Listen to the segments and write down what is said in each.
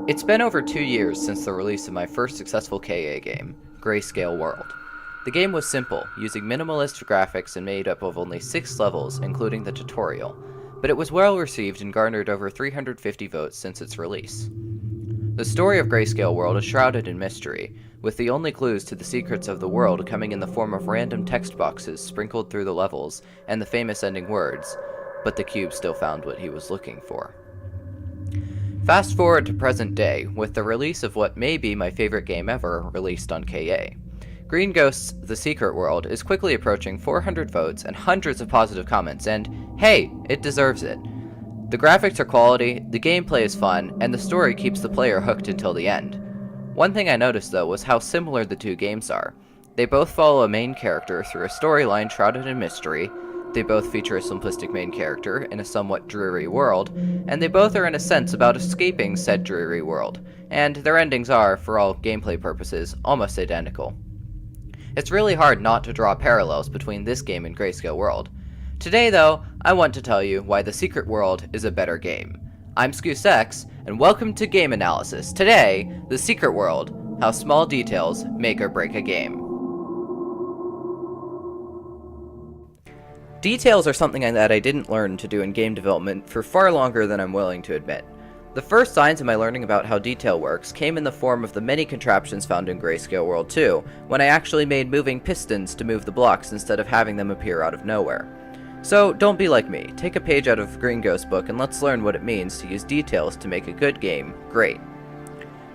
It's been over 2 years since the release of my first successful KA game, Grayscale World. The game was simple, using minimalist graphics and made up of only 6 levels, including the tutorial, but it was well received and garnered over 350 votes since its release. The story of Grayscale World is shrouded in mystery, with the only clues to the secrets of the world coming in the form of random text boxes sprinkled through the levels and the famous ending words, "But the cube still found what he was looking for." Fast forward to present day, with the release of what may be my favorite game ever released on KA. Green Ghost's The Secret World is quickly approaching 400 votes and hundreds of positive comments, and hey, it deserves it. The graphics are quality, the gameplay is fun, and the story keeps the player hooked until the end. One thing I noticed though was how similar the two games are. They both follow a main character through a storyline shrouded in mystery, they both feature a simplistic main character in a somewhat dreary world, and they both are in a sense about escaping said dreary world, and their endings are, for all gameplay purposes, almost identical. It's really hard not to draw parallels between this game and Grayscale World. Today though, I want to tell you why The Secret World is a better game. I'm ScusX, and welcome to Game Analysis. Today, The Secret World, how small details make or break a game. Details are something that I didn't learn to do in game development for far longer than I'm willing to admit. The first signs of my learning about how detail works came in the form of the many contraptions found in Grayscale World 2, when I actually made moving pistons to move the blocks instead of having them appear out of nowhere. So don't be like me, take a page out of Green Ghost's book and let's learn what it means to use details to make a good game great.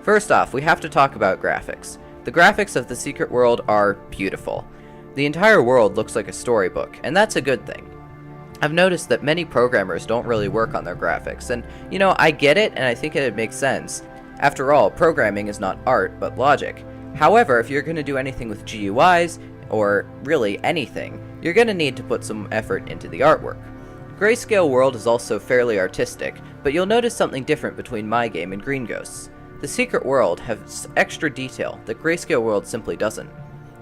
First off, we have to talk about graphics. The graphics of The Secret World are beautiful. The entire world looks like a storybook, and that's a good thing. I've noticed that many programmers don't really work on their graphics, and I get it and I think it makes sense. After all, programming is not art, but logic. However, if you're going to do anything with GUIs, or really anything, you're going to need to put some effort into the artwork. Grayscale World is also fairly artistic, but you'll notice something different between my game and Green Ghost's. The Secret World has extra detail that Grayscale World simply doesn't.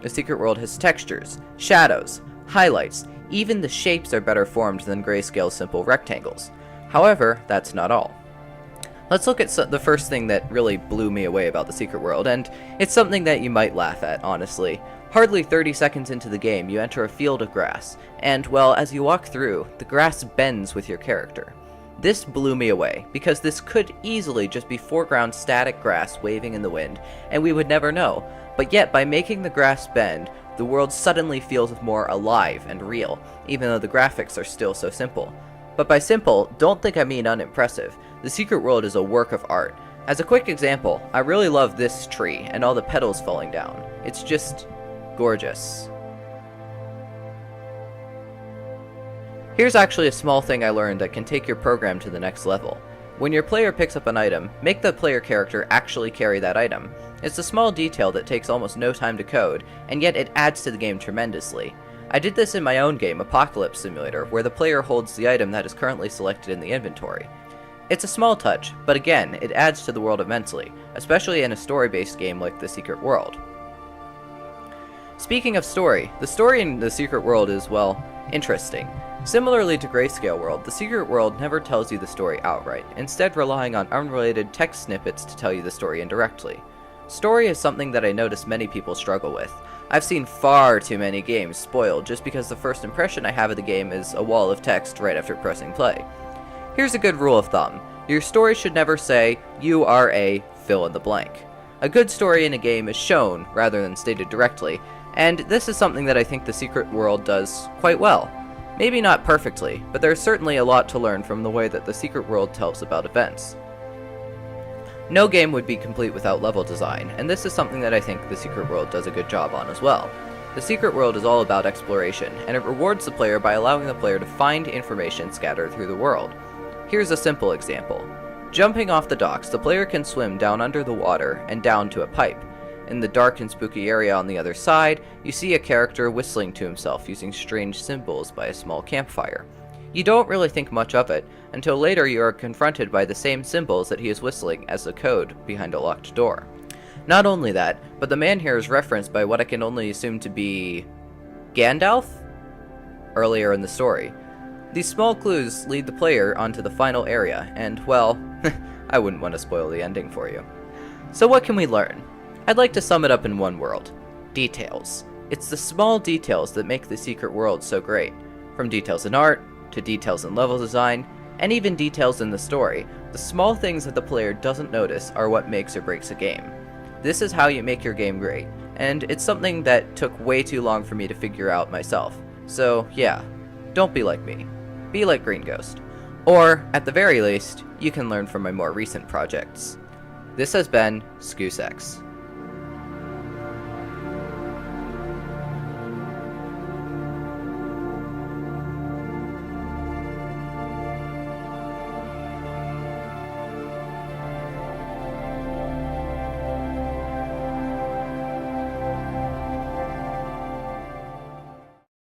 The Secret World has textures, shadows, highlights, even the shapes are better formed than Grayscale's simple rectangles. However, that's not all. Let's look at the first thing that really blew me away about The Secret World, and it's something that you might laugh at, honestly. Hardly 30 seconds into the game, you enter a field of grass, and, well, as you walk through, the grass bends with your character. This blew me away, because this could easily just be foreground static grass waving in the wind, and we would never know. But yet, by making the grass bend, the world suddenly feels more alive and real, even though the graphics are still so simple. But by simple, don't think I mean unimpressive. The Secret World is a work of art. As a quick example, I really love this tree and all the petals falling down. It's just gorgeous. Here's actually a small thing I learned that can take your program to the next level. When your player picks up an item, make the player character actually carry that item. It's a small detail that takes almost no time to code, and yet it adds to the game tremendously. I did this in my own game, Apocalypse Simulator, where the player holds the item that is currently selected in the inventory. It's a small touch, but again, it adds to the world immensely, especially in a story-based game like The Secret World. Speaking of story, the story in The Secret World is, well, interesting. Similarly to Grayscale World, The Secret World never tells you the story outright, instead relying on unrelated text snippets to tell you the story indirectly. Story is something that I notice many people struggle with. I've seen far too many games spoiled just because the first impression I have of the game is a wall of text right after pressing play. Here's a good rule of thumb. Your story should never say, "You are a fill in the blank." A good story in a game is shown rather than stated directly, and this is something that I think The Secret World does quite well. Maybe not perfectly, but there's certainly a lot to learn from the way that The Secret World tells about events. No game would be complete without level design, and this is something that I think The Secret World does a good job on as well. The Secret World is all about exploration, and it rewards the player by allowing the player to find information scattered through the world. Here's a simple example. Jumping off the docks, the player can swim down under the water and down to a pipe. In the dark and spooky area on the other side, you see a character whistling to himself using strange symbols by a small campfire. You don't really think much of it, until later you are confronted by the same symbols that he is whistling as the code behind a locked door. Not only that, but the man here is referenced by what I can only assume to be Gandalf? Earlier in the story. These small clues lead the player onto the final area, and, well, I wouldn't want to spoil the ending for you. So what can we learn? I'd like to sum it up in one word. Details. It's the small details that make the secret world so great. From details in art, to details in level design, and even details in the story, the small things that the player doesn't notice are what makes or breaks a game. This is how you make your game great, and it's something that took way too long for me to figure out myself. So yeah, don't be like me. Be like Green Ghost. Or, at the very least, you can learn from my more recent projects. This has been ScusX.